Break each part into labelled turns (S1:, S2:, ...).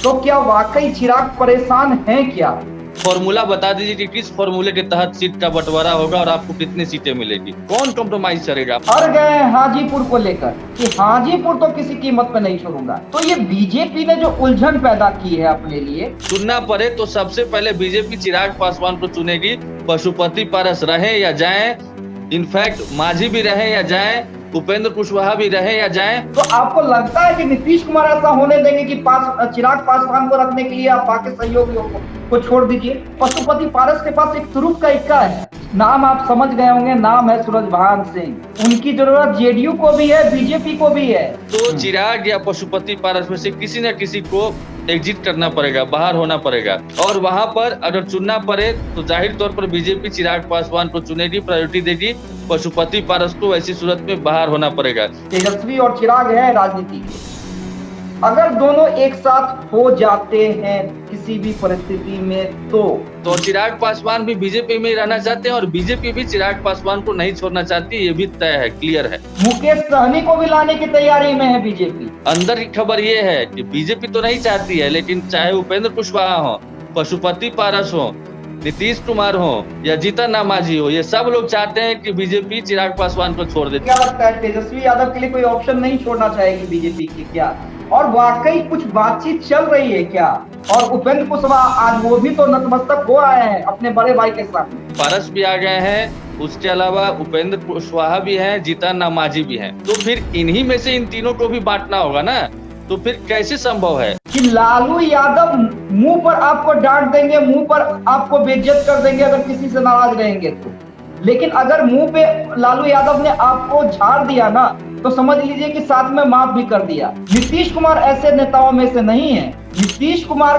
S1: तो क्या वाकई चिराग परेशान हैं क्या?
S2: फॉर्मूला बता दीजिए कि किस फॉर्मूले के तहत सीट का बंटवारा होगा और आपको कितनी सीटें मिलेगी, कौन कॉम्प्रोमाइज करेगा?
S1: अड़ गए हैं हाजीपुर को लेकर कि हाजीपुर तो किसी कीमत पे नहीं छोड़ूंगा। तो ये बीजेपी ने जो उलझन पैदा की है अपने लिए,
S2: चुनना पड़े तो सबसे पहले बीजेपी चिराग पासवान को चुनेगी, पशुपति पारस रहे या जाएं, इनफैक्ट मांझी भी रहे या जाएं, उपेंद्र कुशवाहा भी रहे या जाएं।
S1: तो आपको लगता है कि नीतीश कुमार ऐसा होने देंगे कि चिराग पासवान को रखने के लिए आप बाकी सहयोगियों को छोड़ दीजिए? पशुपति पारस के पास एक तुरुप का इक्का है, नाम आप समझ गए होंगे, नाम है सूरजभान सिंह। उनकी जरूरत जेडीयू को भी है, बीजेपी को भी है।
S2: तो चिराग या पशुपति पारस में से किसी न किसी को एग्जिट करना पड़ेगा, बाहर होना पड़ेगा। और वहां पर अगर चुनना पड़े तो जाहिर तौर पर बीजेपी चिराग पासवान को चुनेगी, प्रायोरिटी देगी। पशुपति पारस को ऐसी सूरत में बाहर होना पड़ेगा।
S1: तेजस्वी और चिराग है राजनीति के, अगर दोनों एक साथ हो जाते हैं किसी भी परिस्थिति में तो
S2: चिराग पासवान भी बीजेपी में रहना चाहते हैं और बीजेपी भी चिराग पासवान को नहीं छोड़ना चाहती, ये भी तय है, क्लियर है।
S1: मुकेश सहनी को भी लाने की तैयारी में है बीजेपी।
S2: अंदर की खबर ये है कि बीजेपी तो नहीं चाहती है, लेकिन चाहे उपेंद्र कुशवाहा हो, पशुपति पारस हो, नीतीश कुमार हो या जीतन राम मांझी हो, ये सब लोग चाहते हैं कि बीजेपी चिराग पासवान को छोड़ दे।
S1: क्या लगता है तेजस्वी यादव के लिए कोई ऑप्शन नहीं छोड़ना चाहेगी बीजेपी की क्या? और वाकई कुछ बातचीत चल रही है क्या? और उपेंद्र कुशवाहा आज वो भी तो नतमस्तक हो आए हैं अपने बड़े भाई के साथ।
S2: पारस भी आ गए हैं, उसके अलावा उपेंद्र कुशवाहा भी हैं, जीतन राम मांझी भी हैं। तो फिर इन्हीं में से इन तीनों को भी बांटना होगा ना, तो फिर कैसे संभव है
S1: कि लालू यादव मुंह पर आपको डांट देंगे, मुंह पर आपको बेइज्जत कर देंगे अगर किसी से नाराज रहेंगे तो। लेकिन अगर मुंह पे लालू यादव ने आपको झाड़ दिया ना, तो समझ लीजिए कि साथ में माफ भी कर दिया। नीतीश कुमार ऐसे नेताओं में से नहीं है। नीतीश कुमार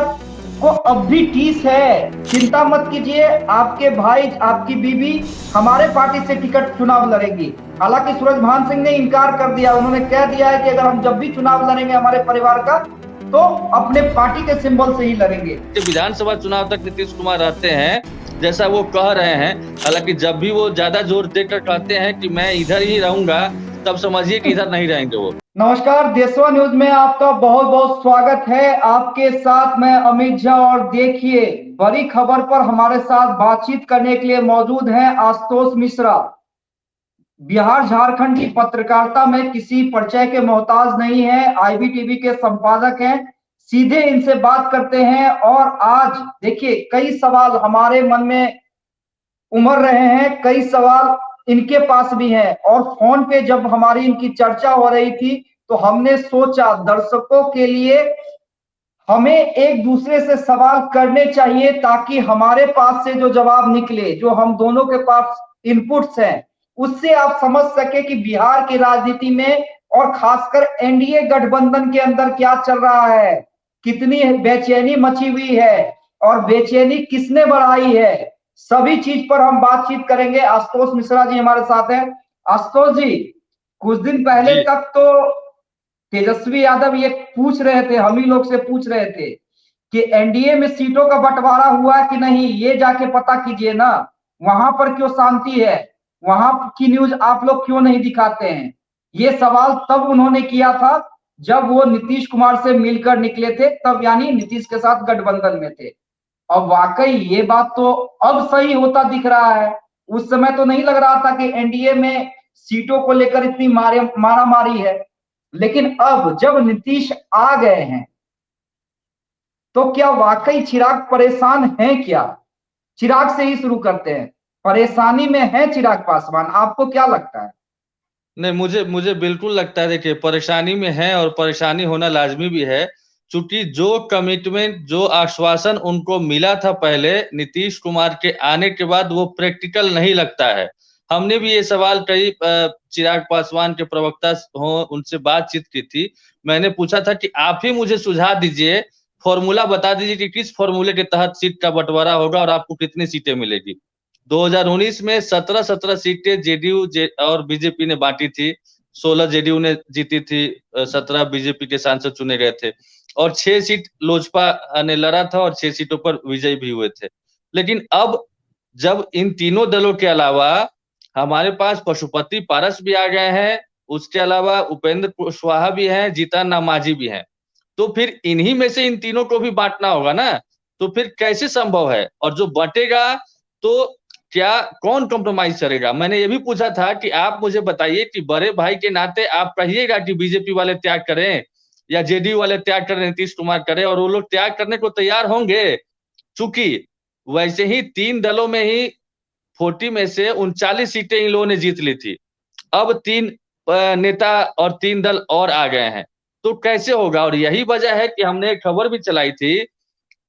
S1: को अब भी टीस है, चिंता मत कीजिए, आपके भाई आपकी बीबी हमारे पार्टी से टिकट चुनाव लड़ेगी। हालांकि सूरजभान सिंह ने इनकार कर दिया, उन्होंने कह दिया है कि अगर हम जब भी चुनाव लड़ेंगे हमारे परिवार का, तो अपने पार्टी के सिंबल से ही लड़ेंगे।
S2: विधानसभा चुनाव तक नीतीश कुमार रहते हैं जैसा वो कह रहे हैं। हालांकि जब भी वो ज्यादा जोर देकर कहते हैं कि मैं इधर ही रहूंगा, तब समझिए कि इधर नहीं रहेंगे वो।
S1: नमस्कार, देशवा न्यूज में आपका बहुत बहुत स्वागत है। आपके साथ मैं अमित झा, और देखिए बड़ी खबर पर हमारे साथ बातचीत करने के लिए मौजूद हैं आशुतोष मिश्रा। बिहार झारखंड की पत्रकारिता में किसी परिचय के मोहताज नहीं है, आईबीटीवी के संपादक हैं। सीधे इनसे बात करते हैं। और आज देखिए कई सवाल हमारे मन में उमड़ रहे हैं, कई सवाल इनके पास भी हैं। और फोन पे जब हमारी इनकी चर्चा हो रही थी तो हमने सोचा दर्शकों के लिए हमें एक दूसरे से सवाल करने चाहिए, ताकि हमारे पास से जो जवाब निकले, जो हम दोनों के पास इनपुट्स हैं, उससे आप समझ सके कि बिहार की राजनीति में और खासकर एनडीए गठबंधन के अंदर क्या चल रहा है, कितनी बेचैनी मची हुई है और बेचैनी किसने बढ़ाई है। सभी चीज पर हम बातचीत करेंगे। आशुतोष मिश्रा जी हमारे साथ हैं। आशुतोष जी, कुछ दिन पहले तक तो तेजस्वी यादव ये पूछ रहे थे, हम ही लोग से पूछ रहे थे कि एनडीए में सीटों का बंटवारा हुआ कि नहीं, ये जाके पता कीजिए ना, वहां पर क्यों शांति है, वहां की न्यूज आप लोग क्यों नहीं दिखाते हैं। ये सवाल तब उन्होंने किया था जब वो नीतीश कुमार से मिलकर निकले थे, तब यानी नीतीश के साथ गठबंधन में थे। और वाकई ये बात तो अब सही होता दिख रहा है। उस समय तो नहीं लग रहा था कि एनडीए में सीटों को लेकर इतनी मारा मारी है, लेकिन अब जब नीतीश आ गए हैं तो क्या वाकई चिराग परेशान हैं क्या? चिराग से ही शुरू करते हैं, परेशानी में है चिराग पासवान, आपको क्या लगता है?
S2: नहीं, मुझे बिल्कुल लगता है, देखिए परेशानी में है और परेशानी होना लाजमी भी है, क्योंकि जो कमिटमेंट, जो आश्वासन उनको मिला था पहले नीतीश कुमार के आने के बाद, वो प्रैक्टिकल नहीं लगता है। हमने भी ये सवाल कई चिराग पासवान के प्रवक्ता हो उनसे बातचीत की थी। मैंने पूछा था कि आप ही मुझे सुझाव दीजिए, फॉर्मूला बता दीजिए कि किस फॉर्मूले के तहत सीट का बंटवारा होगा और आपको कितनी सीटें मिलेगी। 2019 में 17 सीटें जेडीयू और बीजेपी ने बांटी थी। 16 जेडीयू ने जीती थी, 17 बीजेपी के सांसद चुने गए थे और 6 सीट लोजपा ने लड़ा था और 6 सीटों पर विजयी भी हुए थे। लेकिन अब जब इन तीनों दलों के अलावा हमारे पास पशुपति पारस भी आ गए हैं, उसके अलावा उपेंद्र कुशवाहा भी हैं, जीतन राम मांझी भी हैं, तो फिर इन्हीं में से इन तीनों को भी बांटना होगा ना, तो फिर कैसे संभव है? और जो बंटेगा तो क्या कौन कॉम्प्रोमाइज करेगा? मैंने ये भी पूछा था कि आप मुझे बताइए कि बड़े भाई के नाते आप कहिएगा कि बीजेपी वाले त्याग करें या जेडीयू वाले त्याग करें, नीतीश कुमार करें, और वो लोग त्याग करने को तैयार होंगे। चूंकि वैसे ही 3 दलों में ही 40 में से 39 सीटें इन लोगों ने जीत ली थी। अब 3 नेता और 3 दल और आ गए हैं। तो कैसे होगा? और यही वजह है कि हमने एक खबर भी चलाई थी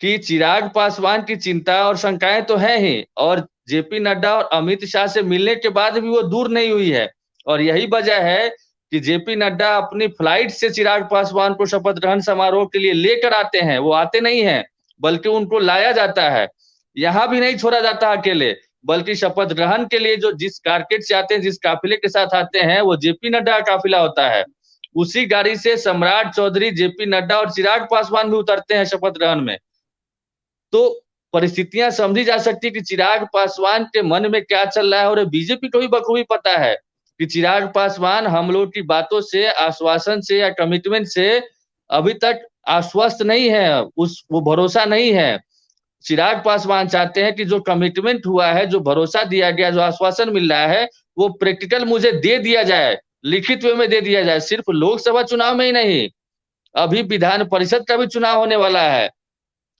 S2: कि चिराग पासवान की चिंता और शंकाएं तो है ही, और जेपी नड्डा और अमित शाह से मिलने के बाद भी वो दूर नहीं हुई है। और यही वजह है कि जेपी नड्डा अपनी फ्लाइट से चिराग पासवान को शपथ ग्रहण समारोह के लिए लेकर आते हैं। वो आते नहीं हैं, बल्कि उनको लाया जाता है। यहाँ भी नहीं छोड़ा जाता अकेले, बल्कि शपथ ग्रहण के लिए जो जिस कारकेट से आते हैं, जिस काफिले के साथ आते हैं, वो जेपी नड्डा का काफिला होता है। उसी गाड़ी से सम्राट चौधरी, जेपी नड्डा और चिराग पासवान भी उतरते हैं शपथ ग्रहण में। तो परिस्थितियां समझी जा सकती है कि चिराग पासवान के मन में क्या चल रहा है, और बीजेपी को भी बखूबी पता है कि चिराग पासवान हम लोग की बातों से, आश्वासन से या कमिटमेंट से अभी तक आश्वस्त नहीं है, उस वो भरोसा नहीं है। चिराग पासवान चाहते हैं कि जो कमिटमेंट हुआ है, जो भरोसा दिया गया, जो आश्वासन मिल रहा है, वो प्रैक्टिकल मुझे दे दिया जाए, लिखित वे में दे दिया जाए। सिर्फ लोकसभा चुनाव में ही नहीं, अभी विधान परिषद का भी चुनाव होने वाला है।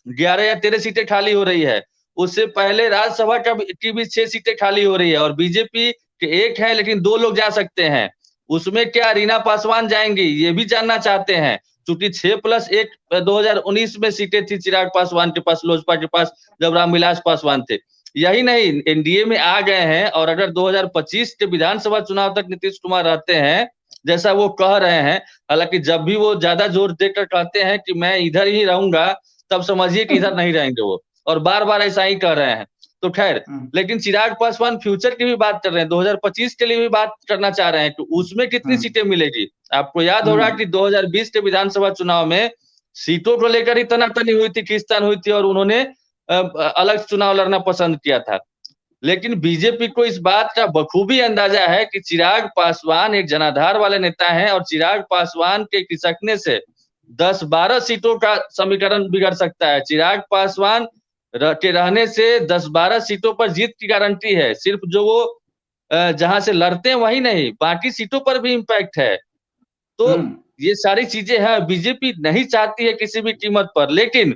S2: 11 या 13 सीटें खाली हो रही है। उससे पहले राज्यसभा की भी 6 सीटें खाली हो रही है, और बीजेपी के 1 है लेकिन 2 लोग जा सकते हैं। उसमें क्या रीना पासवान जाएंगी, ये भी जानना चाहते हैं। चूंकि 6+1 2019 में सीटें थी चिराग पासवान के पास, लोजपा के पास, जब रामविलास पासवान थे। यही नहीं, एनडीए में आ गए हैं, और अगर 2025 के विधानसभा चुनाव तक नीतीश कुमार रहते हैं, जैसा वो कह रहे हैं, हालांकि जब भी वो ज्यादा जोर देकर कहते हैं कि मैं इधर ही रहूंगा, तब समझिए कि इधर नहीं रहेंगे वो, और बार-बार ऐसा ही कह रहे हैं। तो खैर, लेकिन चिराग पासवान फ्यूचर की भी बात कर रहे हैं, 2025 के लिए भी बात करना चाह रहे हैं, तो उसमें कितनी सीटें मिलेगी? आपको याद होगा कि 2020 के विधानसभा चुनाव में सीटों को लेकर ही तनातनी हुई थी, खींचतान हुई थी, और उन्होंने अलग चुनाव लड़ना पसंद किया था। लेकिन बीजेपी को इस बात का बखूबी अंदाजा है कि चिराग पासवान एक जनाधार वाले नेता हैं, और चिराग पासवान के खिसकने से 10-12 सीटों का समीकरण बिगड़ सकता है। चिराग पासवान के रहने से 10-12 सीटों पर जीत की गारंटी है। सिर्फ जो वो जहां से लड़ते हैं वही नहीं, बाकी सीटों पर भी इम्पैक्ट है। तो ये सारी चीजें हैं, बीजेपी नहीं चाहती है किसी भी कीमत पर। लेकिन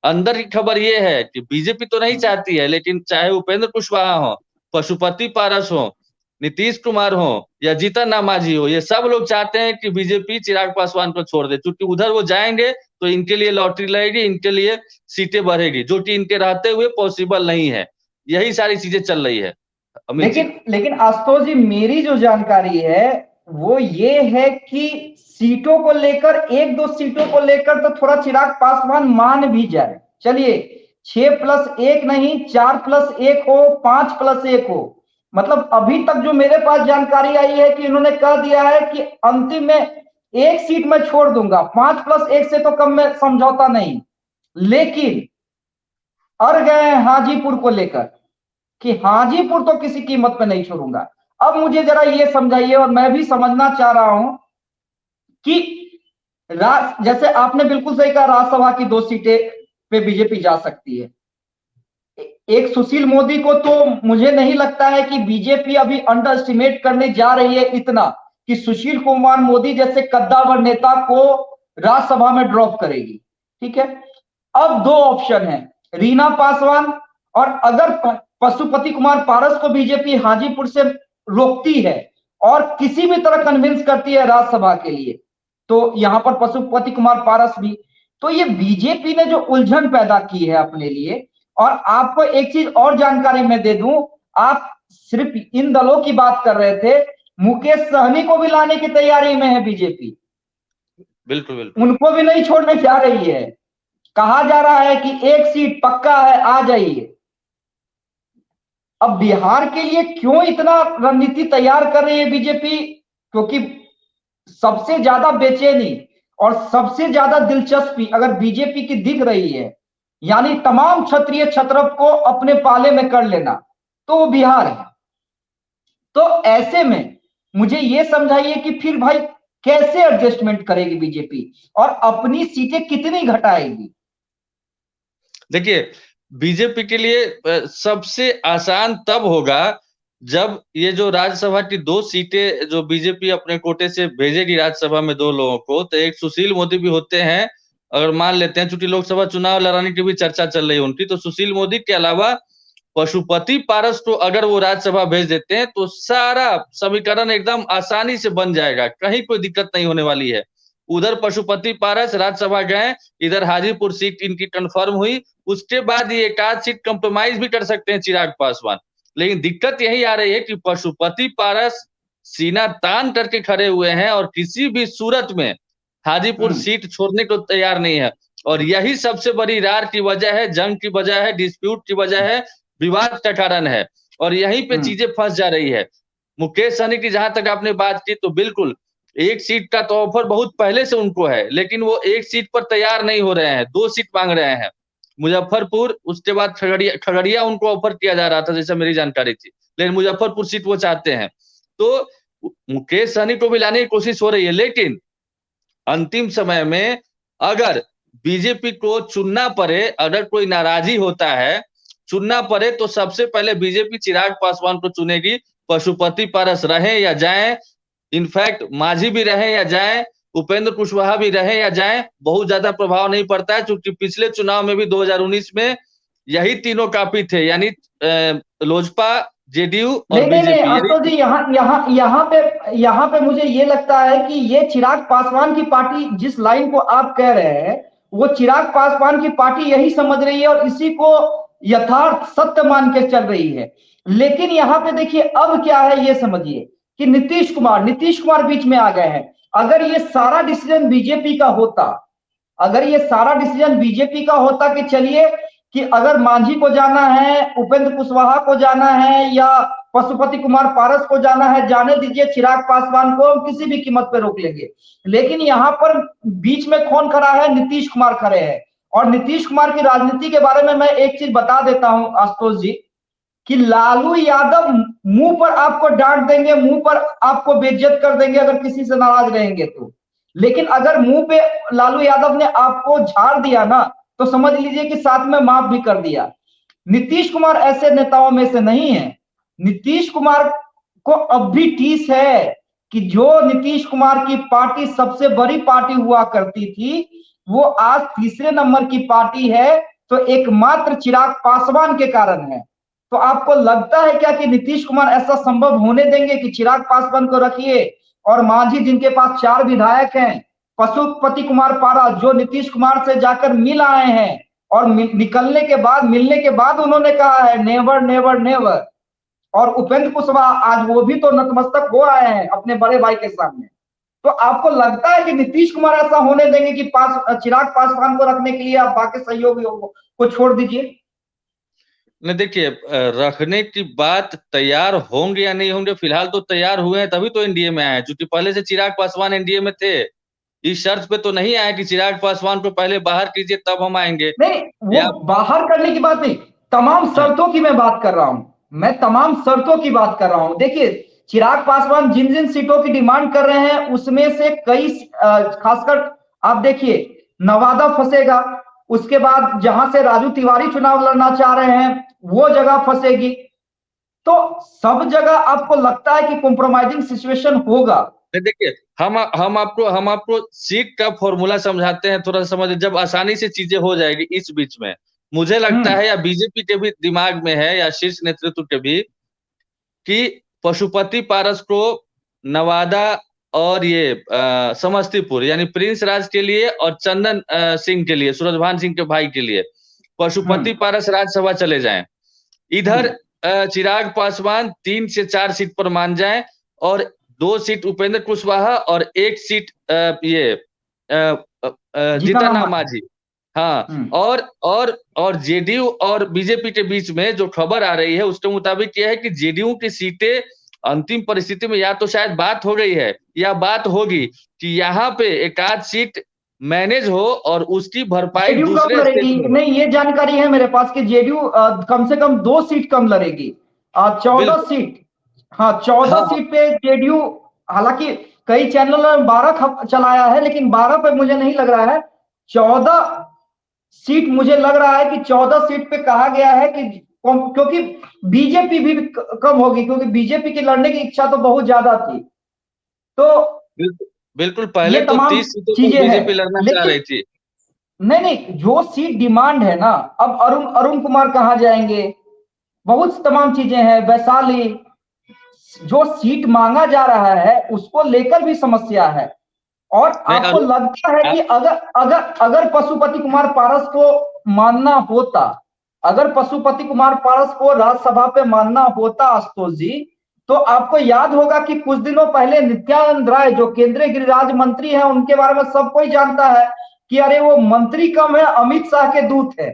S2: अंदर की खबर ये है कि बीजेपी तो नहीं चाहती है, लेकिन चाहे उपेंद्र कुशवाहा हो, पशुपति पारस हो, नीतीश कुमार हो या जीतन राम मांझी हो, ये सब लोग चाहते हैं कि बीजेपी चिराग पासवान को छोड़ दे, क्योंकि उधर वो जाएंगे तो इनके लिए लॉटरी लगेगी, इनके लिए सीटें बढ़ेगी, जो कि इनके रहते हुए पॉसिबल नहीं है। यही सारी चीजें चल रही है अमित जी।
S1: लेकिन आशुतोष जी, मेरी जो जानकारी है वो ये है कि सीटों को लेकर, 1-2 सीटों को लेकर तो थोड़ा चिराग पासवान मान भी जाए। चलिए, 6+1 नहीं, 4+1 हो, 5+1 हो, मतलब अभी तक जो मेरे पास जानकारी आई है कि इन्होंने कह दिया है कि अंतिम में 1 सीट मैं छोड़ दूंगा, 5+1 से तो कम में समझौता नहीं। लेकिन अड़ गए हैं हाजीपुर को लेकर कि हाजीपुर तो किसी कीमत पे नहीं छोड़ूंगा। अब मुझे जरा ये समझाइए, और मैं भी समझना चाह रहा हूं कि जैसे आपने बिल्कुल सही कहा, राज्यसभा की 2 सीटें पे बीजेपी जा सकती है। एक सुशील मोदी को तो मुझे नहीं लगता है कि बीजेपी अभी अंडर एस्टिमेट करने जा रही है इतना कि सुशील कुमार मोदी जैसे कद्दावर नेता को राज्यसभा में ड्रॉप करेगी। ठीक है, अब 2 ऑप्शन है, रीना पासवान, और अगर पशुपति कुमार पारस को बीजेपी हाजीपुर से रोकती है और किसी भी तरह कन्विंस करती है राज्यसभा के लिए, तो यहां पर पशुपति कुमार पारस भी, तो ये बीजेपी ने जो उलझन पैदा की है अपने लिए। और आपको एक चीज और जानकारी मैं दे दूं, आप सिर्फ इन दलों की बात कर रहे थे, मुकेश सहनी को भी लाने की तैयारी में है बीजेपी।
S2: बिल्कुल बिल्कुल,
S1: उनको भी नहीं छोड़ने जा रही है। कहा जा रहा है कि 1 सीट पक्का है, आ जाइए। अब बिहार के लिए क्यों इतना रणनीति तैयार कर रही है बीजेपी? क्योंकि सबसे ज्यादा बेचैनी और सबसे ज्यादा दिलचस्पी अगर बीजेपी की दिख रही है, यानी तमाम क्षत्रिय क्षत्रप को अपने पाले में कर लेना, तो वो बिहार है। तो ऐसे में मुझे ये समझाइए कि फिर भाई कैसे एडजस्टमेंट करेगी बीजेपी और अपनी सीटें कितनी घटाएगी?
S2: देखिए, बीजेपी के लिए सबसे आसान तब होगा जब ये जो राज्यसभा की 2 सीटें जो बीजेपी अपने कोटे से भेजेगी राज्यसभा में 2 लोगों को, तो एक सुशील मोदी भी होते हैं। अगर मान लेते हैं, चूंकि लोकसभा चुनाव लड़ाने की भी चर्चा चल रही है उनकी, तो सुशील मोदी के अलावा पशुपति पारस को अगर वो राज्यसभा भेज देते हैं तो सारा समीकरण एकदम आसानी से बन जाएगा, कहीं कोई दिक्कत नहीं होने वाली है। उधर पशुपति पारस राज्यसभा गए, इधर हाजीपुर सीट इनकी कंफर्म हुई, उसके बाद ये एक आध सीट कंप्रोमाइज भी कर सकते हैं चिराग पासवान। लेकिन दिक्कत यही आ रही है कि पशुपति पारस सीना तान करके खड़े हुए हैं और किसी भी सूरत में हाजीपुर सीट छोड़ने को तैयार नहीं है। और यही सबसे बड़ी रार की वजह है, जंग की वजह है, डिस्प्यूट की वजह है, विवाद का कारण है। और यहीं पे चीजें फंस जा रही है। मुकेश सहनी की जहां तक आपने बात की, तो बिल्कुल एक सीट का तो ऑफर बहुत पहले से उनको है, लेकिन वो एक सीट पर तैयार नहीं हो रहे हैं, 2 सीट मांग रहे हैं। मुजफ्फरपुर, उसके बाद खगड़िया उनको ऑफर किया जा रहा था, जैसा मेरी जानकारी थी, लेकिन मुजफ्फरपुर सीट वो चाहते हैं। तो मुकेश सहनी को भी लाने की कोशिश हो रही है, लेकिन अंतिम समय में अगर बीजेपी को चुनना पड़े, अगर कोई नाराजी होता है, चुनना पड़े, तो सबसे पहले बीजेपी चिराग पासवान को चुनेगी। पशुपति पारस रहे या जाएं, इनफैक्ट मांझी भी रहे या जाएं, उपेंद्र कुशवाहा भी रहे या जाएं, बहुत ज्यादा प्रभाव नहीं पड़ता है, क्योंकि पिछले चुनाव में भी 2019 में यही तीनों काफी थे, यानी लोजपा, जेडीयू और
S1: नहीं नहीं नहीं
S2: बीजेपी।
S1: आशुतोष जी, यहाँ पे मुझे ये लगता है कि ये चिराग पासवान की पार्टी, जिस लाइन को आप कह रहे हैं, वो चिराग पासवान की पार्टी यही समझ रही है और इसी को यथार्थ सत्य मान के चल रही है। लेकिन यहाँ पे देखिए अब क्या है, ये समझिए कि नीतीश कुमार बीच में आ गए हैं। अगर ये सारा डिसीजन बीजेपी का होता, अगर ये सारा डिसीजन बीजेपी का होता कि चलिए कि अगर मांझी को जाना है, उपेंद्र कुशवाहा को जाना है या पशुपति कुमार पारस को जाना है, जाने दीजिए, चिराग पासवान को हम किसी भी कीमत पे रोक लेंगे। लेकिन यहाँ पर बीच में कौन खड़ा है? नीतीश कुमार खड़े हैं। और नीतीश कुमार की राजनीति के बारे में मैं एक चीज बता देता हूं आशुतोष जी, कि लालू यादव मुंह पर आपको डांट देंगे, मुंह पर आपको बेइज्जत कर देंगे अगर किसी से नाराज रहेंगे तो। लेकिन अगर मुंह पे लालू यादव ने आपको झाड़ दिया ना, तो समझ लीजिए कि साथ में माफ भी कर दिया। नीतीश कुमार ऐसे नेताओं में से नहीं है। नीतीश कुमार को अब भी टीस है कि जो नीतीश कुमार की पार्टी सबसे बड़ी पार्टी हुआ करती थी, वो आज तीसरे नंबर की पार्टी है, तो एकमात्र चिराग पासवान के कारण है। तो आपको लगता है क्या कि नीतीश कुमार ऐसा संभव होने देंगे कि चिराग पासवान को रखिए और मांझी, जिनके पास 4 विधायक हैं, पशुपति कुमार पारस जो नीतीश कुमार से जाकर मिल आए हैं और मिलने के बाद उन्होंने कहा है नेवर नेवर नेवर, और उपेंद्र कुशवाहा आज वो भी तो नतमस्तक हो आए हैं अपने बड़े भाई के सामने। तो आपको लगता है कि नीतीश कुमार ऐसा होने देंगे कि चिराग पासवान को रखने के लिए आप बाकी सहयोगियों को छोड़ दीजिए?
S2: नहीं, देखिए, रखने की बात तैयार होंगे या नहीं होंगे, फिलहाल तो तैयार हुए हैं, तभी तो एनडीए में आए हैं, क्योंकि पहले से चिराग पासवान एनडीए में थे। इस शर्त पे तो नहीं आए कि चिराग पासवान को पहले बाहर कीजिए तब हम आएंगे।
S1: नहीं, वो बाहर करने की बात नहीं, तमाम शर्तों की मैं बात कर रहा हूं। मैं तमाम शर्तों की बात कर रहा हूं। देखिए, चिराग पासवान जिन जिन सीटों की डिमांड कर रहे हैं, उसमें से कई, खासकर आप देखिए, नवादा फंसेगा, उसके बाद जहां से राजू तिवारी चुनाव लड़ना चाह रहे हैं वो जगह फंसेगी। तो सब जगह आपको लगता है कि कॉम्प्रोमाइजिंग सिचुएशन होगा?
S2: देखिए, हम आपको सीट का फॉर्मूला समझाते हैं, थोड़ा समझ, जब आसानी से चीजें हो जाएगी। इस बीच में मुझे लगता है, या बीजेपी के भी दिमाग में है, या शीर्ष नेतृत्व के भी, कि पशुपति पारस को नवादा और ये समस्तीपुर, यानी प्रिंस राज के लिए और चंदन सिंह के लिए, सूरजभान सिंह के भाई के लिए पशुपति पारस राज्यसभा चले जाएं। इधर चिराग पासवान 3 से 4 सीट पर मान जाएं और 2 सीट उपेंद्र कुशवाहा और 1 सीट जीतन राम मांझी। हाँ, और जेडीयू और बीजेपी के बीच में जो खबर आ रही है उसके मुताबिक यह है कि जेडीयू की सीटें अंतिम परिस्थिति में या तो शायद बात हो गई है या बात होगी कि यहाँ पे एक आध सीट मैनेज हो और उसकी भरपाई दूसरे
S1: लड़ेगी। नहीं, ये जानकारी है मेरे पास कि जेडीयू कम से कम 2 सीट कम लड़ेगी, 14 सीट। हाँ, 14 सीट पे जेडीयू, हालांकि कई चैनलों ने 12 चलाया है, लेकिन 12 पे मुझे नहीं लग रहा है। 14 सीट मुझे लग रहा है कि 14 सीट पे कहा गया है कि क्योंकि बीजेपी भी कम होगी, क्योंकि बीजेपी की लड़ने की इच्छा तो बहुत ज्यादा थी। तो
S2: बिल्कुल पहले
S1: ये
S2: तो
S1: तमाम
S2: 30 सीटों पर
S1: चीजें हैं,
S2: बीजेपी लड़ना चाह
S1: लेकिन
S2: रही थी।
S1: नहीं नहीं, जो सीट डिमांड है ना, अब अरुण अरुण कुमार कहाँ जाएंगे, बहुत तमाम चीजें हैं, वैशाली, जो सीट मांगा जा रहा है उसको लेकर भी समस्या है। और
S2: नहीं
S1: आपको
S2: अरुण,
S1: लगता है कि
S2: आप
S1: अगर अगर अगर पशुपति कुमार पारस को मानना होता, अगर पशुपति कुमार पारस को राज्यसभा पे मानना होता आशुतोष जी, तो आपको याद होगा कि कुछ दिनों पहले नित्यानंद राय जो केंद्रीय गृह राज्य मंत्री हैं, उनके बारे में सब कोई जानता है कि अरे वो मंत्री कम है, अमित शाह के दूत है।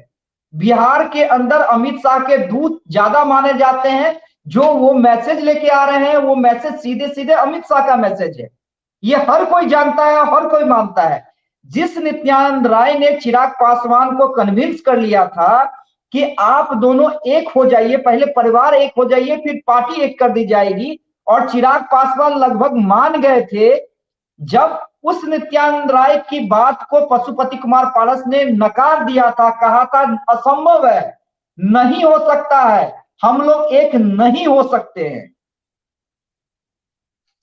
S1: बिहार के अंदर अमित शाह के दूत ज्यादा माने जाते हैं। जो वो मैसेज लेके आ रहे हैं, वो मैसेज सीधे सीधे अमित शाह का मैसेज है। ये हर कोई जानता है, हर कोई मानता है। जिस नित्यानंद राय ने चिराग पासवान को कन्विंस कर लिया था कि आप दोनों एक हो जाइए, पहले परिवार एक हो जाइए, फिर पार्टी एक कर दी जाएगी, और चिराग पासवान लगभग मान गए थे। जब उस नित्यानंद राय की बात को पशुपति कुमार पारस ने नकार दिया था, कहा था असंभव है, नहीं हो सकता है, हम लोग एक नहीं हो सकते हैं,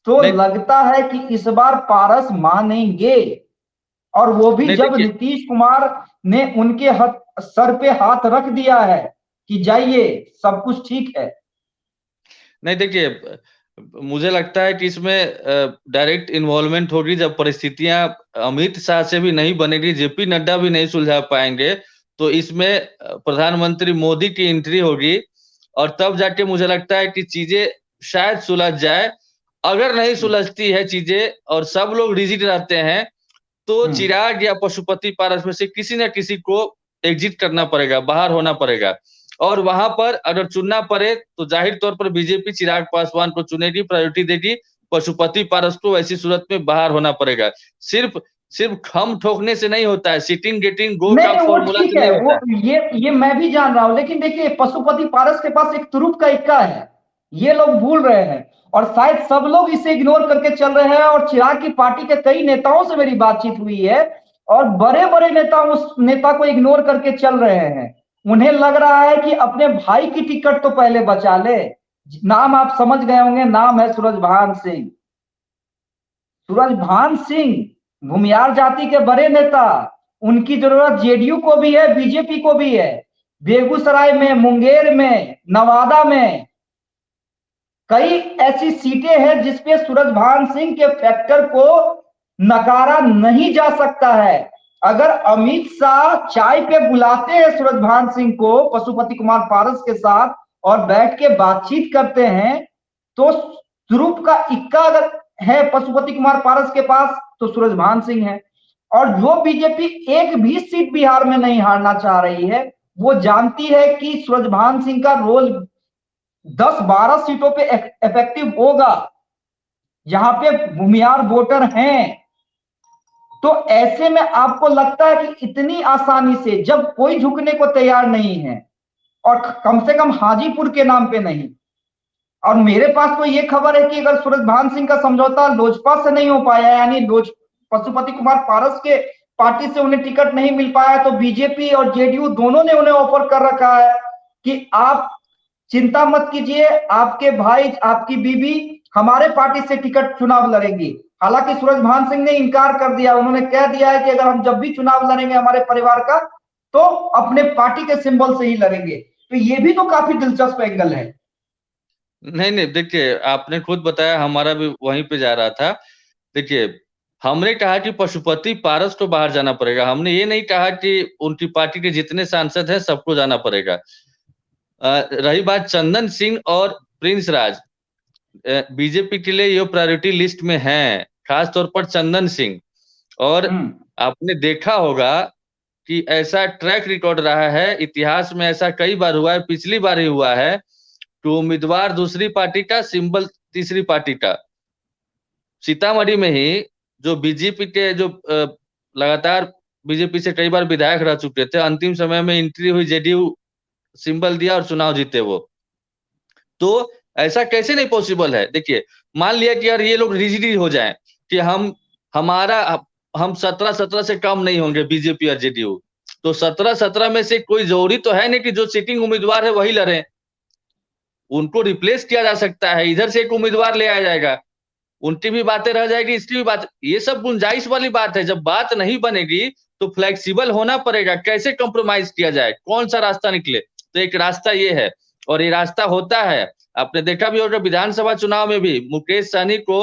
S1: तो
S2: नहीं
S1: लगता है कि इस बार पारस मानेंगे। और वो भी
S2: नहीं
S1: जब
S2: देखिए,
S1: नीतीश कुमार ने उनके सर पे हाथ रख दिया है कि जाइए सब कुछ ठीक है।
S2: नहीं देखिए, मुझे लगता है कि इसमें डायरेक्ट इन्वॉल्वमेंट होगी जब परिस्थितियां अमित शाह से भी नहीं बनेगी, जेपी नड्डा भी नहीं सुलझा पाएंगे, तो इसमें प्रधानमंत्री मोदी की एंट्री होगी, और तब जाके मुझे लगता है कि चीजें शायद सुलझ जाए। अगर नहीं सुलझती है चीजें और सब लोग रिजिड रहते हैं, तो चिराग या पशुपति पारस में से किसी न किसी को एग्जिट करना पड़ेगा, बाहर होना पड़ेगा। और वहां पर अगर चुनना पड़े तो जाहिर तौर पर बीजेपी चिराग पासवान को चुनेगी, प्रायोरिटी देगी, पशुपति पारस को ऐसी सूरत में बाहर होना पड़ेगा। सिर्फ सिर्फ खम ठोकने से नहीं होता है, सिटिंग गेटिंग गो
S1: नहीं
S2: का
S1: नहीं, वो
S2: फॉर्मूला
S1: ठीक
S2: से
S1: है,
S2: नहीं
S1: वो
S2: होता है।
S1: ये मैं भी जान रहा हूं, लेकिन देखिए पशुपति पारस के पास एक तुरुप का इक्का है, ये लोग भूल रहे हैं। और शायद सब लोग इसे इग्नोर करके चल रहे हैं। और चिराग की पार्टी के कई नेताओं से मेरी बातचीत हुई है, और बड़े बड़े नेता उस नेता को इग्नोर करके चल रहे हैं। उन्हें लग रहा है कि अपने भाई की टिकट तो पहले बचा ले। नाम आप समझ गए होंगे, नाम है सूरजभान सिंह। सूरजभान सिंह भूमियार जाति के बड़े नेता, उनकी जरूरत जेडीयू को भी है, बीजेपी को भी है। बेगूसराय में, मुंगेर में, नवादा में कई ऐसी सीटें हैं जिसपे सूरजभान सिंह के फैक्टर को नकारा नहीं जा सकता है। अगर अमित शाह चाय पे बुलाते हैं सूरजभान सिंह को पशुपति कुमार पारस के साथ और बैठ के बातचीत करते हैं, तो ध्रुव का इक्का अगर है पशुपति कुमार पारस के पास तो सूरजभान सिंह है। और जो बीजेपी एक भी सीट बिहार में नहीं हारना चाह रही है, वो जानती है कि सूरजभान सिंह का रोल 10-12 सीटों पे इफेक्टिव होगा, जहां पे भूमियार वोटर हैं। तो ऐसे में आपको लगता है कि इतनी आसानी से, जब कोई झुकने को तैयार नहीं है, और कम से कम हाजीपुर के नाम पे नहीं, और मेरे पास तो ये खबर है कि अगर सूरजभान सिंह का समझौता लोजपा से नहीं हो पाया, यानी पशुपति कुमार पारस के पार्टी से उन्हें टिकट नहीं मिल पाया, तो बीजेपी और जेडीयू दोनों ने उन्हें ऑफर कर रखा है कि आप चिंता मत कीजिए, आपके भाई, आपकी बीबी हमारे पार्टी से टिकट चुनाव लड़ेंगी। हालांकि सूरजभान सिंह ने इनकार कर दिया, उन्होंने कह दिया है कि अगर हम जब भी चुनाव लड़ेंगे हमारे परिवार का, तो अपने पार्टी के सिंबल से ही लड़ेंगे। तो ये भी तो काफी दिलचस्प एंगल है।
S2: नहीं नहीं देखिए, आपने खुद बताया, हमारा भी वहीं पे जा रहा था। देखिए, हमने कहा कि पशुपति पारस को बाहर जाना पड़ेगा, हमने ये नहीं कहा कि उनकी पार्टी के जितने सांसद हैं सबको जाना पड़ेगा। रही बात चंदन सिंह और प्रिंस राज, बीजेपी के लिए ये प्रायोरिटी लिस्ट में है, खास तौर पर चंदन सिंह। और आपने देखा होगा कि ऐसा ट्रैक रिकॉर्ड रहा है इतिहास में, ऐसा कई बार हुआ है, पिछली बार ही हुआ है कि उम्मीदवार दूसरी पार्टी का, सिंबल तीसरी पार्टी का। सीतामढ़ी में ही जो बीजेपी के जो लगातार बीजेपी से कई बार विधायक रह चुके थे, अंतिम समय में एंट्री हुई, जेडीयू सिंबल दिया और चुनाव जीते वो। तो ऐसा कैसे नहीं पॉसिबल है? देखिए, मान लिया कि यार ये लोग रिजिड हो जाएं, कि हम 17-17 से कम नहीं होंगे बीजेपी और जेडीयू। तो 17-17 में से कोई जरूरी तो है नहीं कि जो सिटिंग उम्मीदवार है वही लड़े, उनको रिप्लेस किया जा सकता है, इधर से एक उम्मीदवार ले आया जाएगा, उनकी भी बातें रह जाएगी, इसकी भी बात, ये सब गुंजाइश वाली बात है। जब बात नहीं बनेगी तो फ्लेक्सिबल होना पड़ेगा, कैसे कंप्रोमाइज किया जाए, कौन सा रास्ता निकले। तो एक रास्ता ये है, और ये रास्ता होता है। आपने देखा भी होगा विधानसभा चुनाव में भी मुकेश सहनी को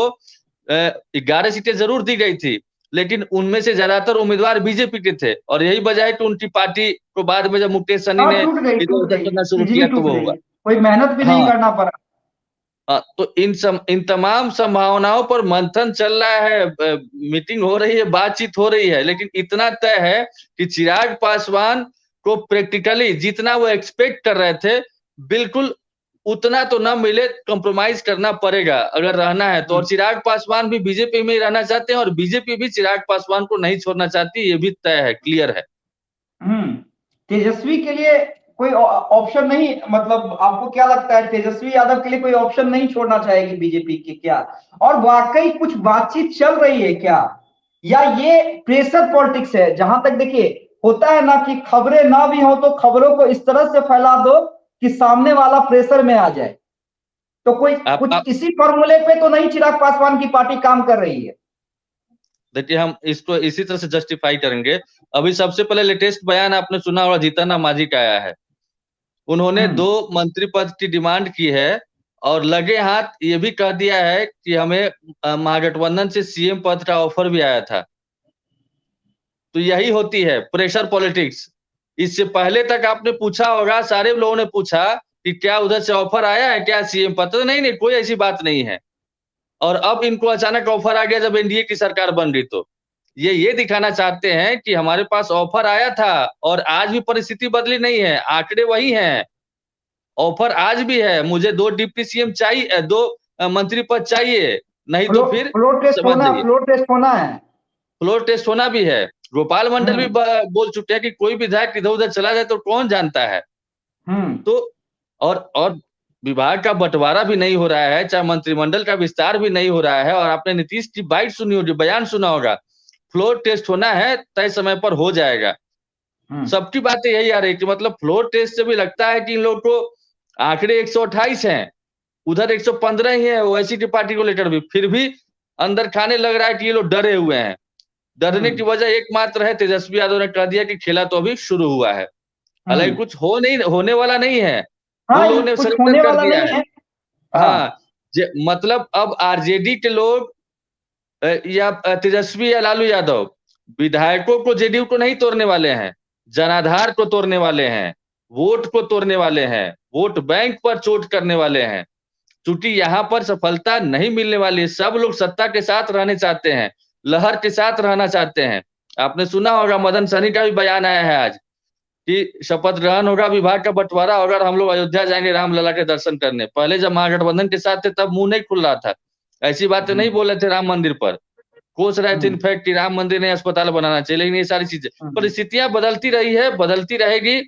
S2: 11 सीटें जरूर दी गई थी, लेकिन उनमें से ज्यादातर उम्मीदवार बीजेपी के थे, और यही वजह है कि उनकी पार्टी को बाद में जब मुकेश सहनी
S1: हाँ,
S2: ने इधर
S1: टूट
S2: उधर
S1: गई,
S2: करना शुरू
S1: इजीली
S2: किया तो
S1: टूट
S2: वो
S1: गई,
S2: हुआ।
S1: कोई मेहनत भी नहीं
S2: हाँ,
S1: करना पड़ा।
S2: तो इन तमाम संभावनाओं पर मंथन चल रहा है, मीटिंग हो रही है, बातचीत हो रही है, लेकिन इतना तय है कि चिराग पासवान को प्रैक्टिकली जितना वो एक्सपेक्ट कर रहे थे, बिल्कुल उतना तो ना मिले, कंप्रोमाइज करना पड़ेगा अगर रहना है तो। और चिराग पासवान भी बीजेपी में ही रहना चाहते हैं, और बीजेपी भी चिराग पासवान को नहीं छोड़ना चाहती, ये भी तय है, क्लियर है।
S1: तेजस्वी के लिए कोई ऑप्शन नहीं, मतलब आपको क्या लगता है, तेजस्वी यादव के लिए कोई ऑप्शन नहीं छोड़ना चाहेगी बीजेपी की क्या? और वाकई कुछ बातचीत चल रही है क्या, या ये प्रेशर पॉलिटिक्स है? जहां तक देखिए, होता है ना कि खबरें ना भी हो तो खबरों को इस तरह से फैला दो कि सामने वाला प्रेशर में आ जाए। तो कोई
S2: आप
S1: कुछ इसी फॉर्मूले पे तो नहीं चिराग पासवान की पार्टी काम कर रही है?
S2: देखिए, हम इसको इसी तरह से जस्टिफाई करेंगे। अभी सबसे पहले लेटेस्ट बयान आपने सुना होगा, जीतन राम मांझी का आया है। उन्होंने 2 मंत्री पद की डिमांड की है, और लगे हाथ ये भी कह दिया है कि हमें महागठबंधन से सीएम पद का ऑफर भी आया था। तो यही होती है प्रेशर पॉलिटिक्स। इससे पहले तक आपने पूछा होगा, सारे लोगों ने पूछा कि क्या उधर से ऑफर आया है क्या सीएम पद? तो नहीं, कोई ऐसी बात नहीं है। और अब इनको अचानक ऑफर आ गया जब एनडीए की सरकार बन रही, तो ये दिखाना चाहते हैं कि हमारे पास ऑफर आया था, और आज भी परिस्थिति बदली नहीं है, आंकड़े वही हैं। ऑफर आज भी है, मुझे 2 डिप्टी सीएम चाहिए, 2 मंत्री पद चाहिए, नहीं तो फिर समझ जाइए
S1: फ्लोर टेस्ट होना है।
S2: फ्लोर टेस्ट होना भी है। गोपाल मंडल भी
S1: हम्म
S2: बोल चुके हैं कि कोई विधायक इधर उधर चला जाए तो कौन जानता है।
S1: हम्म
S2: तो और विभाग का बंटवारा भी नहीं हो रहा है, चाहे मंत्रिमंडल का विस्तार भी नहीं हो रहा है। और आपने नीतीश की बाइट सुनी होगी, बयान सुना होगा, फ्लोर टेस्ट होना है, तय समय पर हो जाएगा। सबकी बातें यही आ रही कि मतलब फ्लोर टेस्ट से भी लगता है कि इन लोग को आंकड़े 128 हैं, उधर 115 ही है ओवैसी की पार्टी को लेकर भी, फिर भी अंदर खाने लग रहा है कि ये लोग डरे हुए हैं। डरने की वजह एकमात्र है, तेजस्वी यादव ने कह दिया कि खेला तो अभी शुरू हुआ है, हालांकि
S1: हम्म
S2: कुछ होने वाला नहीं है। उन
S1: हाँ,
S2: लोगों
S1: ये
S2: ने
S1: कुछ
S2: सरेंडर
S1: होने
S2: कर
S1: वाला
S2: दिया
S1: नहीं
S2: है।
S1: है। हाँ।
S2: हाँ, मतलब अब आरजेडी के लोग या तेजस्वी या लालू यादव विधायकों को, जेडीयू को नहीं तोड़ने वाले हैं, जनाधार को तोड़ने वाले हैं, वोट को तोड़ने वाले हैं, वोट बैंक पर चोट करने वाले हैं। चूंकि यहाँ पर सफलता नहीं मिलने वाली है, सब लोग सत्ता के साथ रहने चाहते हैं, लहर के साथ रहना चाहते हैं। आपने सुना होगा मदन सहनी का भी बयान आया है आज कि शपथ ग्रहण होगा, विभाग का बंटवारा होगा, और हम लोग अयोध्या जाएंगे रामलला के दर्शन करने। पहले जब महागठबंधन के साथ थे तब मुंह नहीं खुल रहा था, ऐसी बातें नहीं बोले थे राम मंदिर पर, कोस रहे थे इनफैक्ट कि राम मंदिर नहीं अस्पताल बनाना चाहिए। लेकिन ये सारी चीजें, परिस्थितियां बदलती रही है, बदलती रहेगी,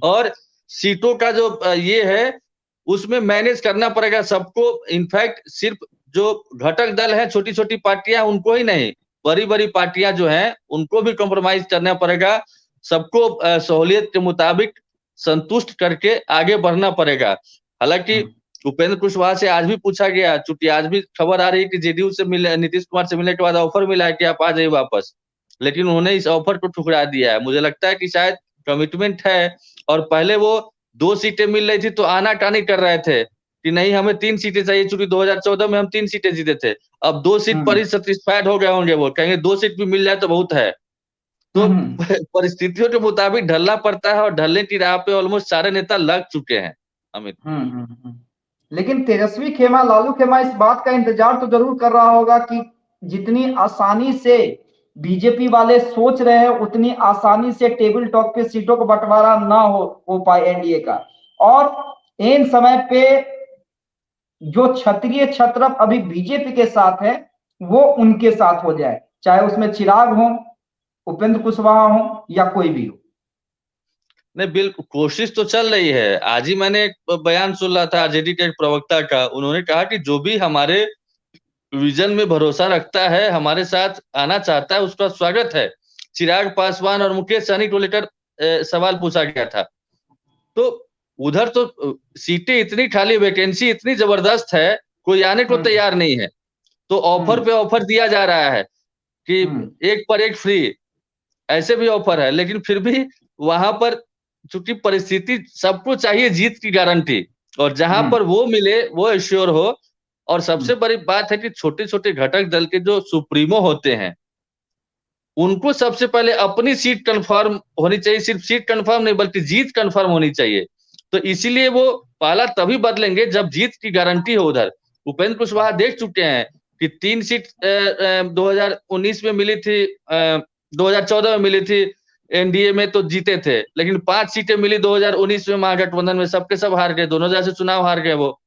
S2: और सीटों का जो ये है उसमें मैनेज करना पड़ेगा सबको। इनफैक्ट सिर्फ जो घटक दल है, छोटी छोटी पार्टियां, उनको ही नहीं, बड़ी बड़ी पार्टियां जो हैं उनको भी कॉम्प्रोमाइज करना पड़ेगा। सबको सहूलियत के मुताबिक संतुष्ट करके आगे बढ़ना पड़ेगा। हालांकि उपेंद्र कुशवाहा से आज भी पूछा गया, चूंकि आज भी खबर आ रही है कि जेडीयू से मिले, नीतीश कुमार से मिलने के बाद ऑफर मिला है कि आप आ जाइए वापस, लेकिन उन्होंने इस ऑफर को ठुकरा दिया है। मुझे लगता है कि शायद कमिटमेंट है, और पहले वो 2 सीटें मिल रही थी तो आनाकानी कर रहे थे कि नहीं हमें 3 सीटें चाहिए, चूंकि 2014 में हम 3 सीटें जीते थे। अब 2 सीट पर ही सेटिस्फाइड हो गए होंगे, वो कहेंगे 2 सीट भी मिल जाए तो बहुत है। तो परिस्थितियों के मुताबिक ढलना पड़ता है, और ढलने की राह पे ऑलमोस्ट सारे नेता लग चुके हैं अमित।
S1: लेकिन तेजस्वी खेमा, लालू खेमा इस बात का इंतजार तो जरूर कर रहा होगा कि जितनी आसानी से बीजेपी वाले सोच रहे हैं, उतनी आसानी से टेबल टॉक पे सीटों को बंटवारा ना हो पाए एनडीए का, और इन समय पे जो क्षत्रिय छत्रप अभी बीजेपी के साथ है वो उनके साथ हो जाए, चाहे उसमें चिराग हो, उपेंद्र कुशवाहा हो, या कोई भी हो।
S2: नहीं, बिल्कुल कोशिश तो चल रही है। आज ही मैंने एक बयान सुन रहा था आरजेडी के एक प्रवक्ता का, उन्होंने कहा कि जो भी हमारे विजन में भरोसा रखता है, हमारे साथ आना चाहता है, उसका स्वागत है। चिराग पासवान और मुकेश सहनी को लेकर सवाल पूछा गया था, तो उधर तो सीटें इतनी खाली, वैकेंसी इतनी जबरदस्त है, कोई आने को तैयार नहीं है। तो ऑफर पे ऑफर दिया जा रहा है कि एक पर एक फ्री, ऐसे भी ऑफर है, लेकिन फिर भी वहां पर चूंकि परिस्थिति, सबको चाहिए जीत की गारंटी, और जहां पर वो मिले वो एश्योर हो। और सबसे बड़ी बात है कि छोटे छोटे घटक दल के जो सुप्रीमो होते हैं, उनको सबसे पहले अपनी सीट कंफर्म होनी चाहिए, सिर्फ सीट कंफर्म नहीं बल्कि जीत कंफर्म होनी चाहिए। तो इसीलिए वो पाला तभी बदलेंगे जब जीत की गारंटी हो उधर। उपेंद्र कुशवाहा देख चुके हैं कि 3 सीट 2019 में मिली थी, 2014 में मिली थी, एनडीए में तो जीते थे, लेकिन 5 सीटें मिली 2019 में महागठबंधन में, सबके सब हार गए, दोनों जैसे चुनाव हार गए वो।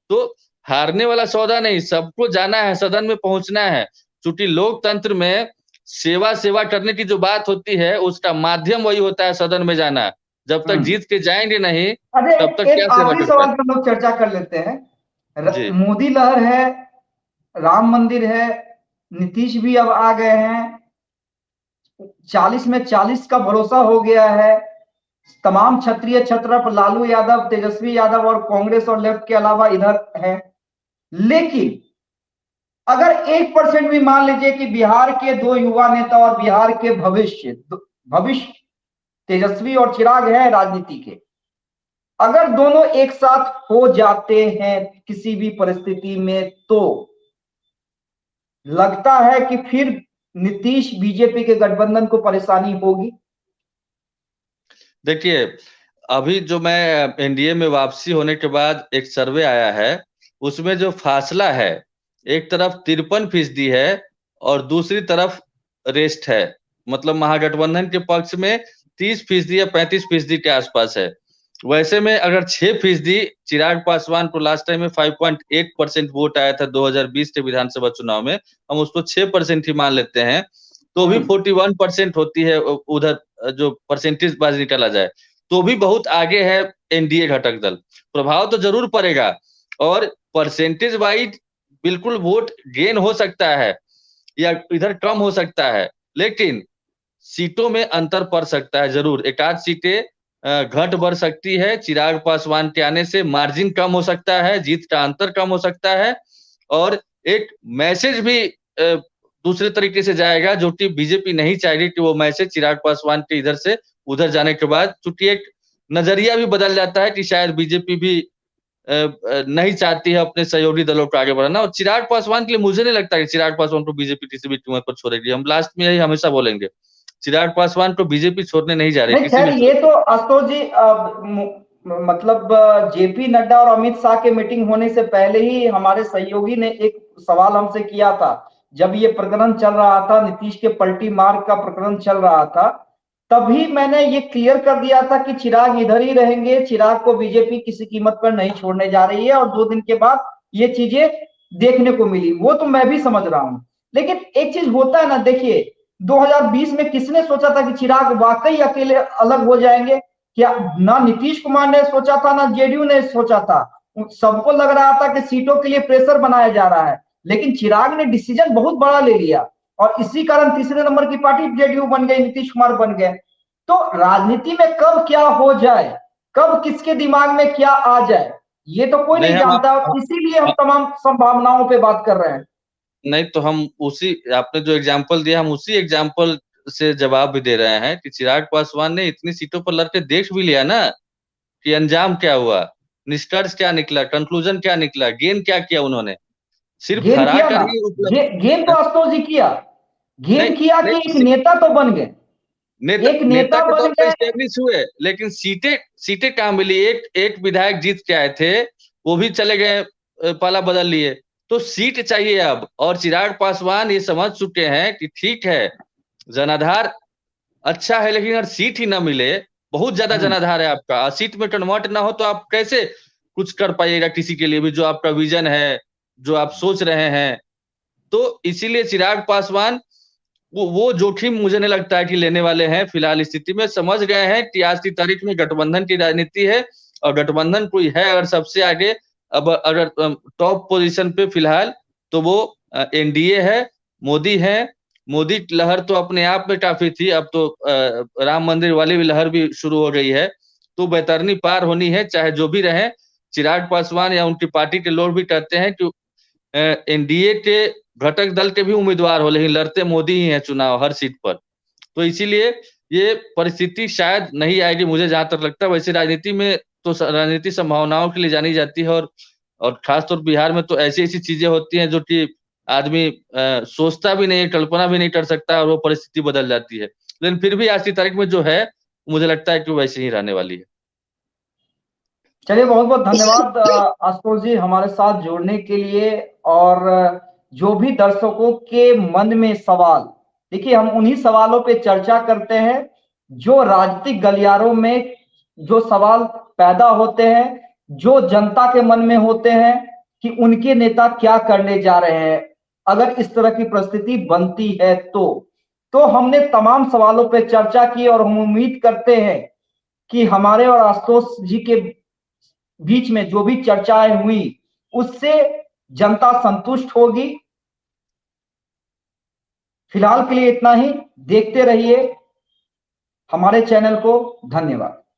S2: तो हारने वाला सौदा नहीं, सबको जाना है, सदन में पहुंचना है। चूंकि लोकतंत्र में सेवा सेवा करने की जो बात होती है, उसका माध्यम वही होता है सदन में जाना। जब तक जीत के जाएंगे नहीं,
S1: अरे
S2: तब तक
S1: एक
S2: क्या सेवा
S1: आखिरी
S2: कर
S1: सवाल
S2: पाए।
S1: पर लोग चर्चा कर लेते हैं।
S2: जी
S1: मोदी लहर है, राम मंदिर है, नीतीश भी अब आ गए हैं, 40 में 40 का भरोसा हो गया है। तमाम क्षत्रिय छत्रप लालू यादव, तेजस्वी यादव और कांग्रेस और लेफ्ट के अलावा इधर है। लेकिन अगर 1% भी मान लीजिए कि बिहार के दो युवा नेता और बिहार के भविष्य तेजस्वी और चिराग है राजनीति के, अगर दोनों एक साथ हो जाते हैं किसी भी परिस्थिति में, तो लगता है कि फिर नीतीश बीजेपी के गठबंधन को परेशानी होगी।
S2: देखिए, अभी जो मैं एनडीए में वापसी होने के बाद एक सर्वे आया है, उसमें जो फासला है, एक तरफ 53% है और दूसरी तरफ रेस्ट है, मतलब महागठबंधन के पक्ष में 30% या 35% के आसपास है। वैसे में अगर 6% चिराग पासवान को लास्ट टाइम में 5.8% वोट आया था 2020 के विधानसभा चुनाव में, हम उसको 6% ही मान लेते हैं, तो भी 41% होती है उधर, जो परसेंटेज बाज निकाला जाए तो भी बहुत आगे है एनडीए घटक दल। प्रभाव तो जरूर पड़ेगा और परसेंटेज वाइज बिल्कुल वोट गेन हो सकता है या इधर कम हो सकता है, लेकिन सीटों में अंतर पड़ सकता है जरूर। एक आध सीटें घट बढ़ सकती है, चिराग पासवान के आने से मार्जिन कम हो सकता है, जीत का अंतर कम हो सकता है, और एक मैसेज भी दूसरे तरीके से जाएगा, जो कि बीजेपी नहीं चाहेगी कि वो मैसेज चिराग पासवान के इधर से उधर जाने के बाद, चूंकि एक नजरिया भी बदल जाता है कि शायद बीजेपी भी नहीं चाहती है अपने सहयोगी दलों को आगे बढ़ाना। और चिराग पासवान के लिए मुझे नहीं लगता कि चिराग पासवान को बीजेपी किसी भी कीमत पर छोड़ेगी। हम लास्ट में यही हमेशा बोलेंगे, चिराग पासवान को बीजेपी छोड़ने नहीं जा रही
S1: नहीं
S2: किसी
S1: खैर,
S2: भी
S1: ये
S2: सूरत
S1: तो आशुतोष जी मतलब जेपी नड्डा और अमित शाह के मीटिंग होने से पहले ही हमारे सहयोगी ने एक सवाल हमसे किया था। जब ये प्रकरण चल रहा था, नीतीश के पलटी मार का प्रकरण चल रहा था, तभी मैंने ये क्लियर कर दिया था कि चिराग इधर ही रहेंगे, चिराग को बीजेपी किसी कीमत पर नहीं छोड़ने जा रही है। और 2 दिन के बाद ये चीजें देखने को मिली, वो तो मैं भी समझ रहा हूं। लेकिन एक चीज होता है ना, देखिए 2020 में किसने सोचा था कि चिराग वाकई अकेले अलग हो जाएंगे? क्या ना नीतीश कुमार ने सोचा था, ना जेडीयू ने सोचा था। सबको लग रहा था कि सीटों के लिए प्रेशर बनाया जा रहा है, लेकिन चिराग ने डिसीजन बहुत बड़ा ले लिया और इसी कारण तीसरे नंबर की पार्टी जेडीयू बन गई, नीतीश कुमार बन गए। तो राजनीति में कब क्या हो जाए, कब किसके दिमाग में क्या आ जाए, ये तो कोई
S2: नहीं।
S1: नहीं जानता। इसीलिए हम तमाम संभावनाओं पे बात कर रहे हैं।
S2: नहीं तो हम उसी, आपने जो एग्जाम्पल दिया, हम उसी एग्जाम्पल से जवाब भी दे रहे हैं कि चिराग पासवान ने इतनी सीटों पर लड़के देख भी लिया ना कि अंजाम क्या हुआ, निष्कर्ष क्या निकला, कंक्लूजन क्या निकला, गेन क्या किया उन्होंने, सिर्फ
S1: गेम
S2: हरा
S1: किया
S2: कर
S1: ना,
S2: ही उपलब्ध।
S1: गेम तो आशुतोष जी किया,
S2: नहीं
S1: गेम किया कि एक
S2: नहीं,
S1: नेता तो बन गए,
S2: नेता
S1: एक
S2: नेता
S1: नेता
S2: के तौर
S1: बन
S2: पर
S1: गए।
S2: स्टेब्लिश हुए, लेकिन सीटें सीटें कहाँ मिली? एक एक विधायक जीत के आए थे, वो भी चले गए, पाला बदल लिए। तो सीट चाहिए अब, और चिराग पासवान ये समझ चुके हैं कि ठीक है, जनाधार अच्छा है, लेकिन अगर सीट ही ना मिले, बहुत ज्यादा जनाधार है आपका, और सीट में कन्वर्ट ना हो तो आप कैसे कुछ कर पाइएगा किसी के लिए भी, जो आपका विजन है, जो आप सोच रहे हैं। तो इसीलिए चिराग पासवान वो जोखिम मुझे नहीं लगता है कि लेने वाले हैं। फिलहाल स्थिति में समझ गए हैं कि आज की तारीख में गठबंधन की राजनीति है, और गठबंधन कोई है अगर सबसे आगे, अब अगर टॉप पोजीशन पे फिलहाल, तो वो एनडीए है, मोदी है। मोदी लहर तो अपने आप में काफी थी, अब तो राम मंदिर वाली भी लहर भी शुरू हो गई है। तो बैतरनी पार होनी है, चाहे जो भी रहे। चिराग पासवान या उनकी पार्टी के लोग भी कहते हैं कि एनडीए के घटक दल के भी उम्मीदवार हो, लेकिन लड़ते मोदी ही हैं चुनाव हर सीट पर। तो इसीलिए ये परिस्थिति शायद नहीं आएगी, मुझे जहां तक लगता है। वैसे राजनीति में तो राजनीति संभावनाओं के लिए जानी जाती है, और खासतौर बिहार में तो ऐसी ऐसी चीजें होती हैं जो कि आदमी सोचता भी नहीं है, कल्पना भी नहीं कर सकता, और वो परिस्थिति बदल जाती है। लेकिन फिर भी आज की तारीख में जो है, मुझे लगता है कि वो वैसे ही रहने वाली है।
S1: चलिए, बहुत बहुत धन्यवाद आशुतोष जी हमारे साथ जुड़ने के लिए। और जो भी दर्शकों के मन में सवाल, देखिए हम उन्हीं सवालों पे चर्चा करते हैं जो राजनीतिक गलियारों में जो सवाल पैदा होते हैं, जो जनता के मन में होते हैं कि उनके नेता क्या करने जा रहे हैं अगर इस तरह की परिस्थिति बनती है। तो हमने तमाम सवालों पे चर्चा की, और हम उम्मीद करते हैं कि हमारे और आशुतोष जी के बीच में जो भी चर्चाएं हुई उससे जनता संतुष्ट होगी। फिलहाल के लिए इतना ही। देखते रहिए हमारे चैनल को। धन्यवाद।